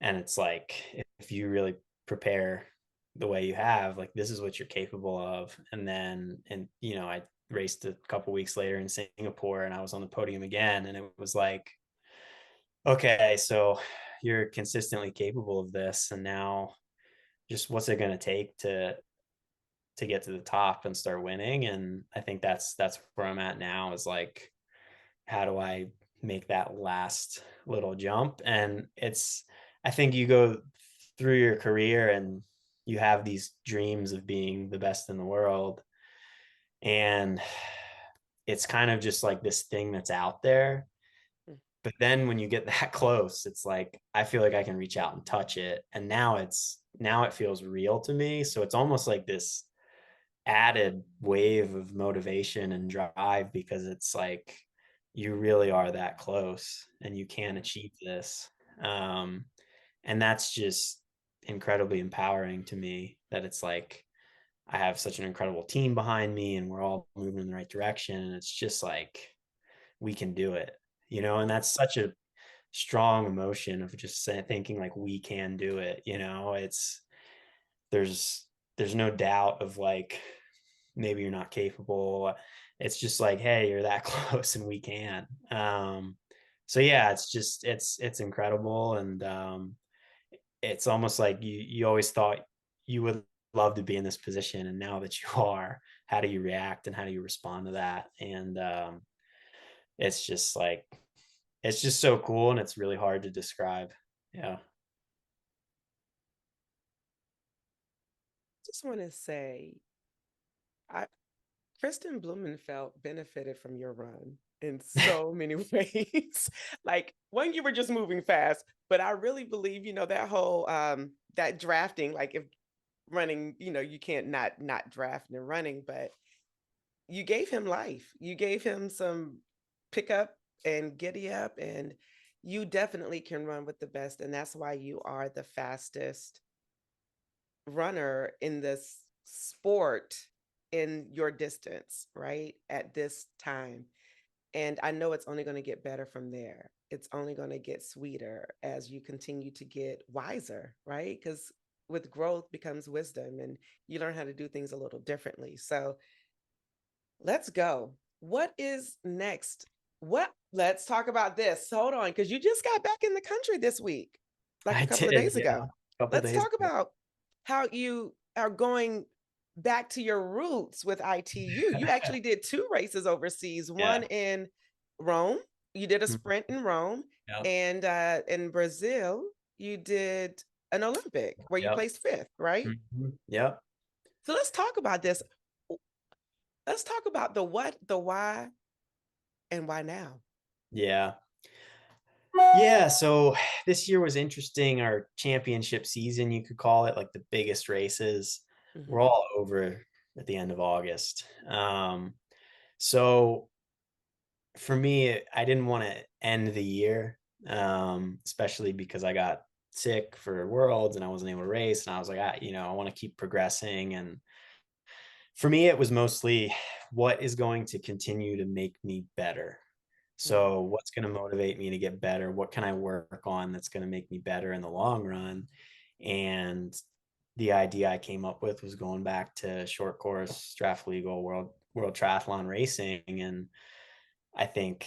it's like, if you really prepare the way you have, like, this is what you're capable of. I raced a couple weeks later in Singapore and I was on the podium again. And it was like, okay, so you're consistently capable of this. And now just what's it going to take to get to the top and start winning? And I think that's where I'm at now, is like, how do I make that last little jump? And I think you go through your career and you have these dreams of being the best in the world. And it's kind of just like this thing that's out there. Mm, But then when you get that close, it's like, I feel like I can reach out and touch it. And now it feels real to me. So it's almost like this added wave of motivation and drive, because it's like, you really are that close and you can mm, achieve this. Um, and that's just incredibly empowering to me, that it's like, I have such an incredible team behind me and we're all moving in the right direction. And it's just like, we can do it, and mm, that's such a strong emotion of just thinking like, we can do it. There's there's no doubt of like, maybe you're not capable. It's just like, hey, you're that close and we can. So yeah, it's incredible. And it's almost like you always thought you would love to be in this position, and now that you are, how do you react and how do you respond to that? And it's just like, it's just so cool, and it's really hard to describe. Yeah. Just want to say, I Kristen Blumenfeld benefited from your run in so many ways. Like, one, you were just moving fast, but I really believe, that whole that drafting, like if running, you can't not draft and running, but you gave him life. You gave him some pick up and giddy up, and you definitely can run with the best. And that's why you are the fastest runner in this sport in your distance, right? At this time. And I know it's only going to get better from there. It's only going to get sweeter as you continue to get wiser, right? Because with growth becomes wisdom and you learn how to do things a little differently. So let's go. What is next? Let's talk about this. Hold on, because you just got back in the country this week, like a I couple of did, days yeah, ago. a couple Let's days talk ago. about how you are going back to your roots with ITU. You actually did two races overseas, one Yeah. in Rome. You did a Mhm. sprint in Rome, Yep. and in Brazil, you did an Olympic where you Yep. placed fifth, right? Yep. So let's talk about this. Let's talk about the what, the why, and why now? Yeah. Yeah, so this year was interesting. Our championship season, you could call it, like the biggest races, were Mhm, all over at the end of August. So for me, I didn't want to end the year, especially because I got sick for Worlds and I wasn't able to race. And I was like, I want to keep progressing. And for me, it was mostly, what is going to continue to make me better? mm, So, what's going to motivate me to get better? What can I work on that's going to make me better in the long run? And the idea I came up with was going back to short course, draft legal, world triathlon racing. And I think,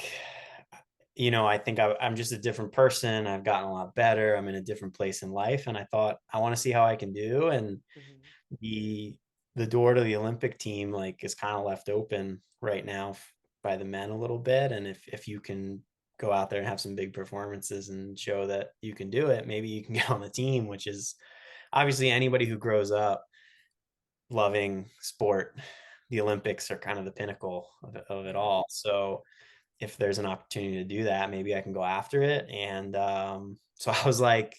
I'm just a different person. I've gotten a lot better. I'm in a different place in life, and I thought, I want to see how I can do. And mhm, the the door to the Olympic team like is kind of left open right now by the men a little bit. And if you can go out there and have some big performances and show that you can do it, maybe you can get on the team, which is obviously, anybody who grows up loving sport, the Olympics are kind of the pinnacle of it mhm. all. So if there's an opportunity to do that, maybe I can go after it. And so I was like,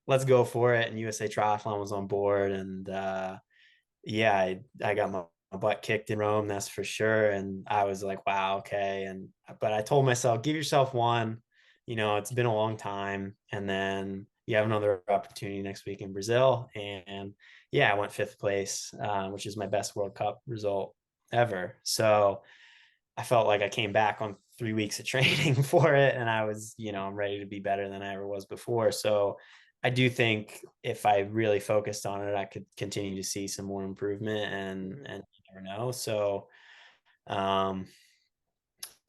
let's go for it. And USA Triathlon was on board. And yeah, I got butt kicked in Rome, that's for sure. And I was like, wow, okay. But I told myself, give yourself one. It's been a long time. And then you have another opportunity next week in Brazil. And yeah, I went fifth place, which is my best World Cup result ever. So I felt like I came back on 3 weeks of training for it, and I was, I'm ready to be better than I ever was before. So I do think if I really focused on it, I could continue to see some more improvement, and Mhm. you never know. So, um,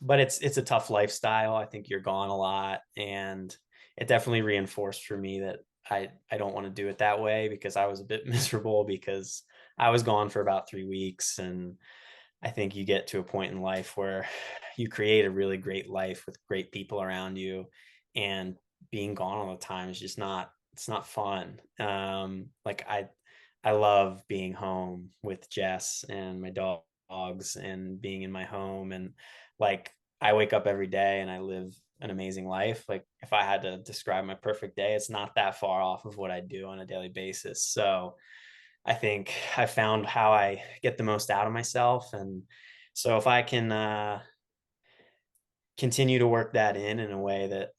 but it's a tough lifestyle. I think you're gone a lot, and it definitely reinforced for me that I don't want to do it that way, because I was a bit miserable because I was gone for about 3 weeks. And I think you get to a point in life where you create a really great life with great people around you, and being gone all the time is just not, it's not fun. Like I love being home with Jess and my dogs and being in my home, and like I wake up every day and I live an amazing life. Like if I had to describe my perfect day, it's not that far off of what I do on a daily basis. So I think I found how I get the most out of myself. And so if I can continue to work that in a way that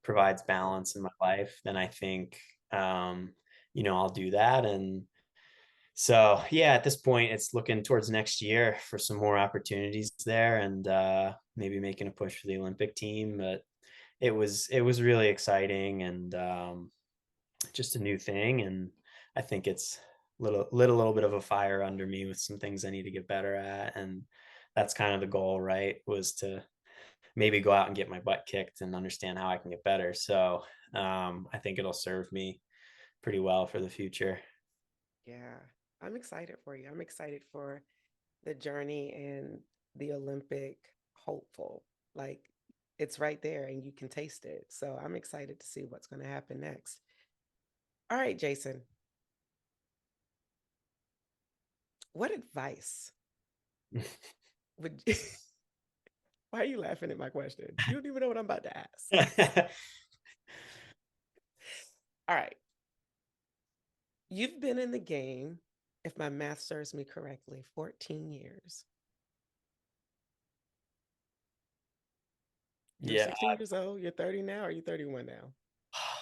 provides balance in my life, then I think, I'll do that. And so, yeah, at this point, it's looking towards next year for some more opportunities there, and maybe making a push for the Olympic team. But it was really exciting, and just a new thing. And I think it's lit a little bit of a fire under me with some things I need to get better at. And that's kind of the goal, right? Was to maybe go out and get my butt kicked and understand how I can get better. So I think it'll serve me pretty well for the future. Yeah, I'm excited for you. I'm excited for the journey and the Olympic hopeful. Like it's right there and you can taste it. So I'm excited to see what's going to happen next. All right, Jason, what advice would why are you laughing at my question? You don't even know what I'm about to ask. All right. You've been in the game, if my math serves me correctly, 14 years. You're Yeah. 16 years old. You're 30 now. Or are you 31 now?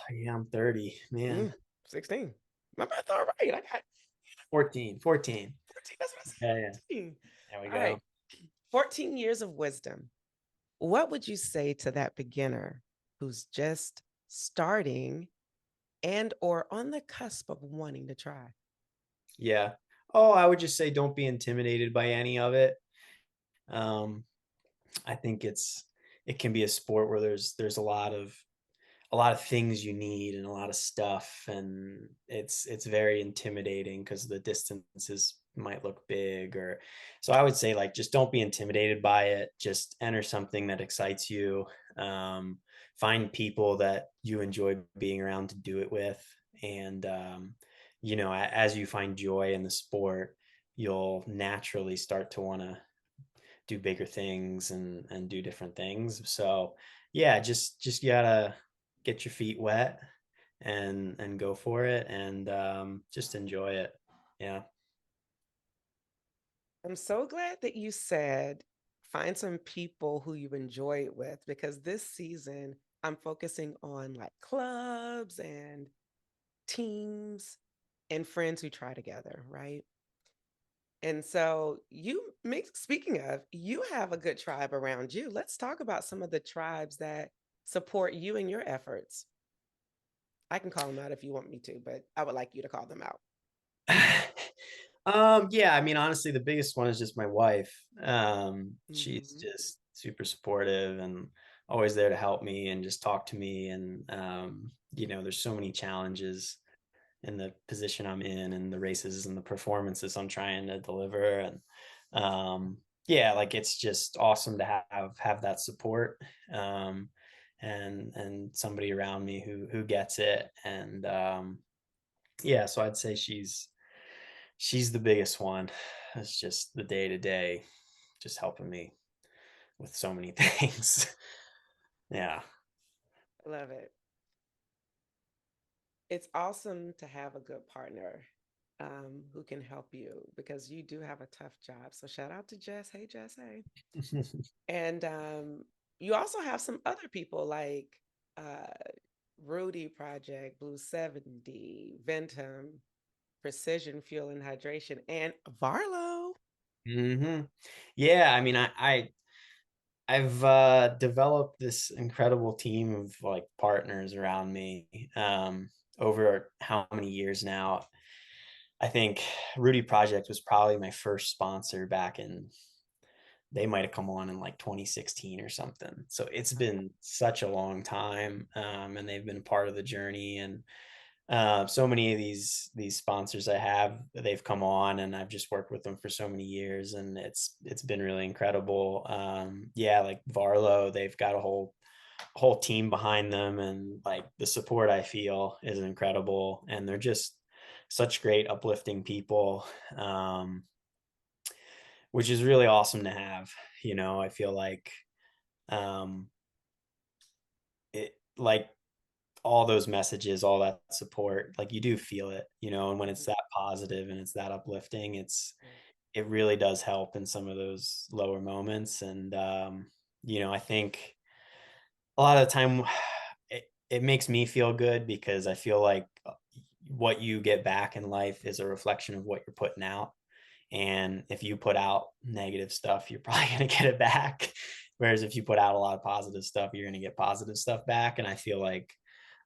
Yeah, I'm 30, man. 16. My math all right. I got 14. 14. That's what I said. Yeah, yeah. 14. There we All right. go. 14 years of wisdom. What would you say to that beginner who's just starting and or on the cusp of wanting to try? Yeah. Oh, I would just say don't be intimidated by any of it. Um, I think it can be a sport where there's a lot of things you need and a lot of stuff, and it's very intimidating because the distances might look big. Or so I would say, like, just don't be intimidated by it. Just enter something that excites you. um, Find people that you enjoy being around to do it with. And as you find joy in the sport, you'll naturally start to want to do bigger things and do different things. So yeah, just you gotta get your feet wet and go for it, and just enjoy it. Yeah. I'm so glad that you said find some people who you enjoy it with because this season I'm focusing on like clubs and teams and friends who try together, right? And so you make speaking of, you have a good tribe around you. Let's talk about some of the tribes that support you in your efforts. I can call them out if you want me to, but I would like you to call them out. Yeah, I mean, honestly, the biggest one is just my wife. She's Hmm. just super supportive and always there to help me and just talk to me. And there's so many challenges in the position I'm in and the races and the performances I'm trying to deliver. And yeah, like it's just awesome to have that support, um, and somebody around me who gets it. And yeah, so I'd say she's the biggest one. It's just the day to day, just helping me with so many things. Yeah. I love it. It's awesome to have a good partner. who can help you because you do have a tough job. So shout out to Jess. Hey, Jess. Hey. And you also have some other people like uh, Rudy Project, Blue 70, Ventum, Precision Fuel and Hydration, and Varlo. Hmm. Yeah, I mean, I've developed this incredible team of like partners around me over how many years now. I think Rudy Project was probably my first sponsor back in, they might have come on in like 2016 or something. So it's been such a long time, and they've been a part of the journey. And so many of these sponsors I have, they've come on, and I've just worked with them for so many years, and it's been really incredible. Yeah, like Varlo, they've got a whole team behind them, and like the support I feel is incredible, and they're just such great uplifting people. Which is really awesome to have. I feel like um, it, like all those messages, all that support, like you do feel it, and when it's that positive and it's that uplifting, it really does help in some of those lower moments. And I think a lot of the time it makes me feel good because I feel like what you get back in life is a reflection of what you're putting out. And if you put out negative stuff, you're probably going to get it back. Whereas if you put out a lot of positive stuff, you're going to get positive stuff back. And I feel like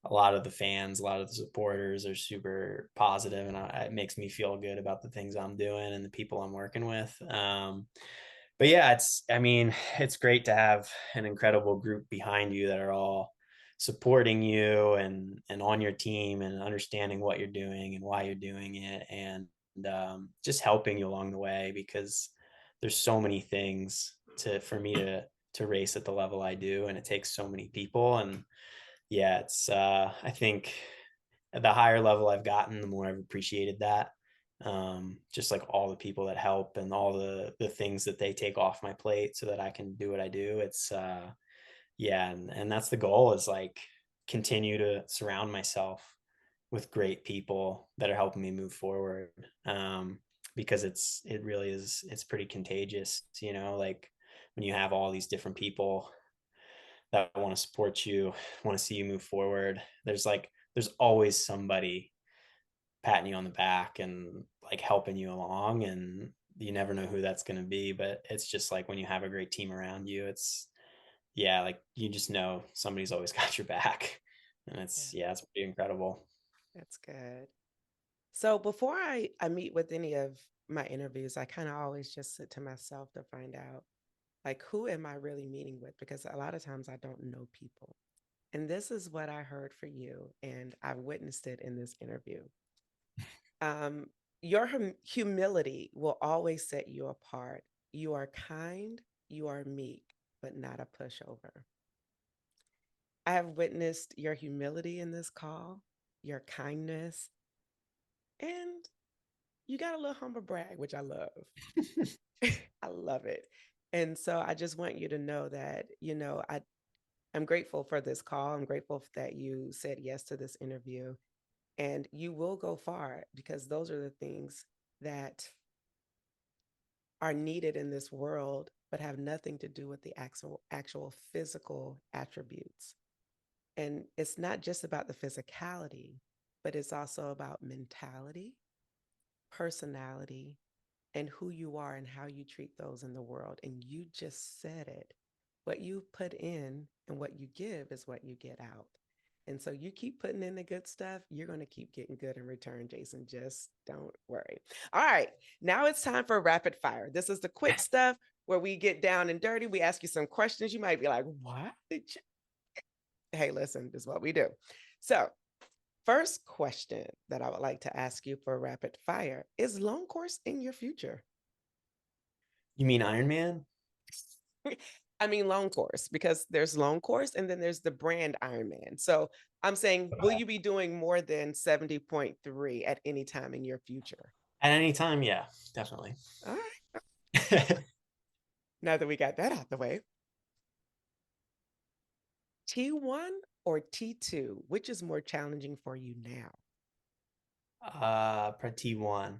a lot of the fans, a lot of the supporters are super positive, and it makes me feel good about the things I'm doing and the people I'm working with. But yeah, I mean, it's great to have an incredible group behind you that are all supporting you and on your team and understanding what you're doing and why you're doing it, and just helping you along the way, because there's so many things for me to race at the level I do, and it takes so many people. And yeah, it's I think at the higher level I've gotten, the more I've appreciated that. Just like all the people that help and all the things that they take off my plate so that I can do what I do. It's yeah, and that's the goal, is like continue to surround myself with great people that are helping me move forward. Because it really is, it's pretty contagious, like when you have all these different people that want to support you, want to see you move forward. There's always somebody patting you on the back and like helping you along, and you never know who that's going to be. But it's just like when you have a great team around you, it's yeah, like you just know somebody's always got your back, and Yeah, it's pretty incredible. that's good. So before I meet with any of my interviews, I kind of always just sit to myself to find out like who am I really meeting with? Because a lot of times I don't know people. And this is what I heard for you, and I've witnessed it in this interview. Um, your humility will always set you apart. You are kind, you are meek, but not a pushover. I have witnessed your humility in this call, your kindness, and you got a little humble brag, which I love. I love it. And so I just want you to know that, I'm grateful for this call. I'm grateful that you said yes to this interview, and you will go far because those are the things that are needed in this world, but have nothing to do with the actual physical attributes. And it's not just about the physicality, but it's also about mentality, personality, and who you are and how you treat those in the world. And you just said it. What you put in and what you give is what you get out. And so you keep putting in the good stuff, you're going to keep getting good in return, Jason. Just don't worry. All right. Now it's time for rapid fire. This is the quick stuff where we get down and dirty. We ask you some questions. You might be like, what did you? Hey, listen, this is what we do. So, first question that I would like to ask you for rapid fire is long course in your future? You mean Iron Man? I mean, long course, because there's long course and then there's the brand Ironman. So I'm saying, will you be doing more than 70.3 at any time in your future? At any time, yeah, definitely. All right. Now that we got that out the way, T1 or T2, which is more challenging for you now? T1.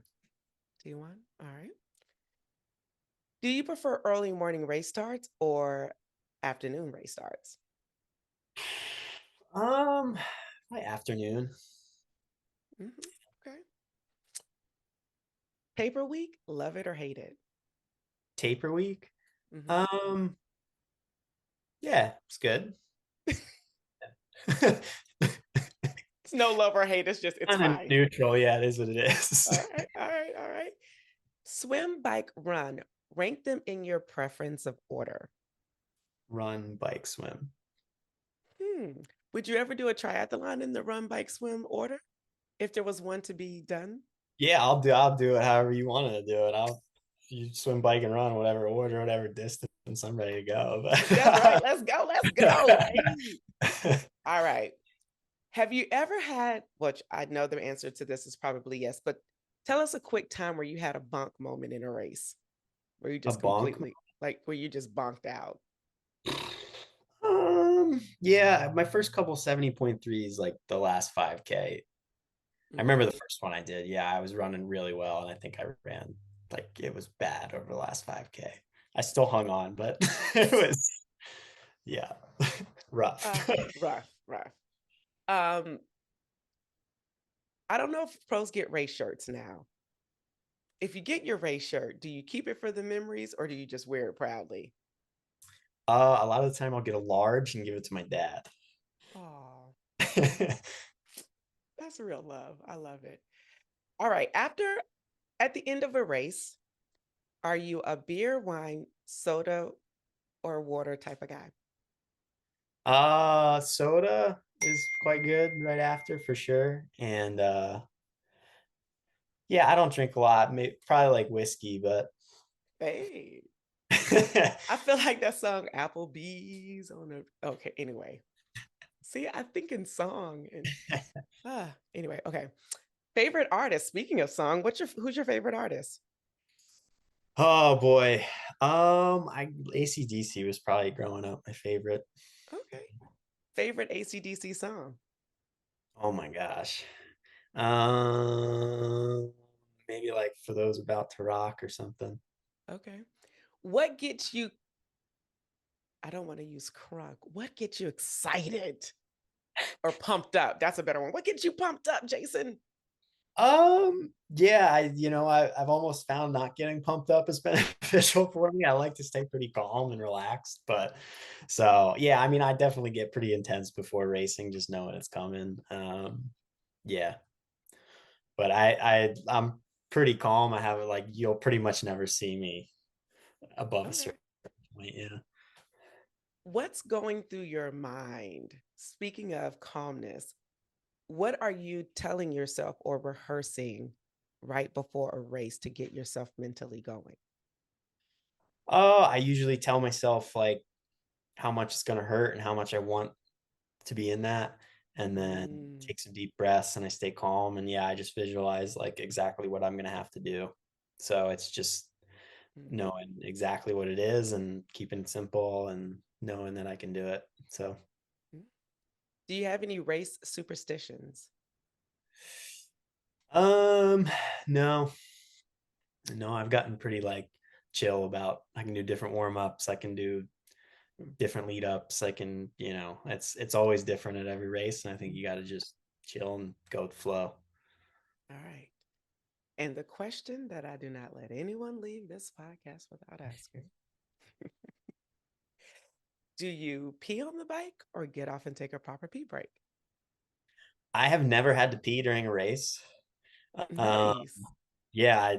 T1. All right. Do you prefer early morning race starts or afternoon race starts? Um, my afternoon. Okay. Paper week, love it or hate it? Taper week. Hmm. Um, yeah, it's good. It's no love or hate. It's just, it's Kind of fine. neutral. Yeah, it is what it is. All right. All right. All right. Swim, bike, run. Rank them in your preference of order. Run, bike, swim. Hmm. Would you ever do a triathlon in the run, bike, swim order if there was one to be done? Yeah, I'll do it however you want to do it. I'll you swim, bike, and run, whatever order, whatever distance, I'm ready to go. That's right. Let's go. Let's go. But Hey. All right. Have you ever had, which I know the answer to this is probably yes, but tell us a quick time where you had a bonk moment in a race, where you a just bonk. completely, like where you just bonked out. Yeah, my first couple 70.3s, like the last 5K. I remember the Mm. first one I did. Yeah, I was running really well, and I think I ran like it was bad over the last 5K. I still hung on, but it was yeah, rough. Rough, rough. Um, I don't know if pros get race shirts now. If you get your race shirt, do you keep it for the memories or do you just wear it proudly? A lot of the time I'll get a large and give it to my dad. Oh, that's real love. I love it. All right. At the end of a race, are you a beer, wine, soda, or water type of guy? Soda is quite good right after for sure. And yeah, I don't drink a lot, maybe probably like whiskey, but Hey, I feel like that song Applebee's on a okay, anyway. See, I think in song and anyway, okay. Favorite artist. Speaking of song, who's your favorite artist? oh boy. I AC/DC was probably growing up my favorite. Okay. Favorite ACDC song. Oh my gosh. Um, maybe like for those about to rock or something. Okay. What gets you, I don't want to use crunk. What gets you excited or pumped up? That's a better one. What gets you pumped up, Jason? Yeah, I've almost found not getting pumped up is beneficial for me. I like to stay pretty calm and relaxed, but so yeah, I mean, I definitely get pretty intense before racing, just knowing it's coming. Yeah, but I'm pretty calm. I have like you'll pretty much never see me above a Okay. certain point. Yeah. What's going through your mind? Speaking of calmness, what are you telling yourself or rehearsing right before a race to get yourself mentally going? Oh, I usually tell myself like how much it's gonna hurt and how much I want to be in that, and then Mm, take some deep breaths and I stay calm, and yeah, I just visualize like exactly what I'm gonna have to do. So it's just mm, knowing exactly what it is and keeping it simple and knowing that I can do it. So mm. Do you have any race superstitions? um no, no, I've gotten pretty like chill about I can do different warm-ups, I can do different lead ups, I can, it's always different at every race, and I think you got to just chill and go with the flow. All right. And the question that I do not let anyone leave this podcast without asking: do you pee on the bike or get off and take a proper pee break? I have never had to pee during a race. Um, Nice. yeah,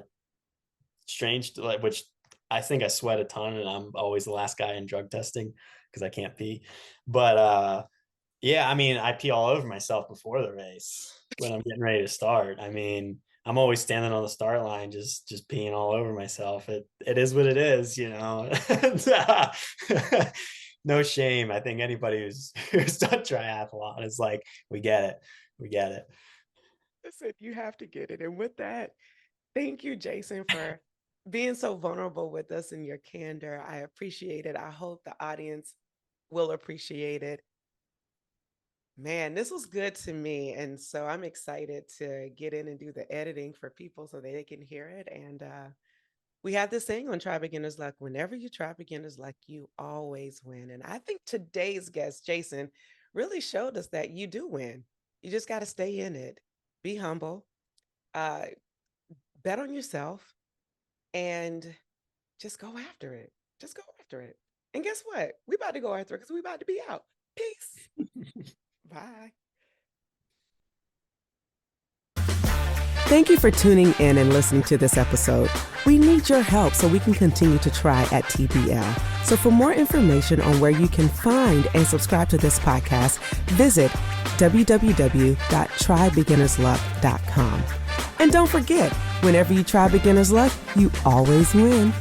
strange to like, which I think I sweat a ton, and I'm always the last guy in drug testing because I can't pee. But yeah, I mean, I pee all over myself before the race when I'm getting ready to start. I mean, I'm always standing on the start line, just peeing all over myself. It is what it is, you know. And, no shame. I think anybody who's done triathlon is like, we get it, we get it. Listen, you have to get it. And with that, thank you, Jason, for being so vulnerable with us in your candor. I appreciate it. I hope the audience will appreciate it. Man, this was good to me. And so I'm excited to get in and do the editing for people so that they can hear it. And we have this saying on Try Beginner's Luck: whenever you try beginner's luck, you always win. And I think today's guest, Jason, really showed us that you do win. You just got to stay in it, be humble, uh, bet on yourself, and just go after it. Just go after it. And guess what? We about to go after it because we about to be out. Peace. Bye. Thank you for tuning in and listening to this episode. We need your help so we can continue to try at TBL. So for more information on where you can find and subscribe to this podcast, visit www.trybeginnersluck.com. And don't forget, whenever you try beginner's luck, you always win.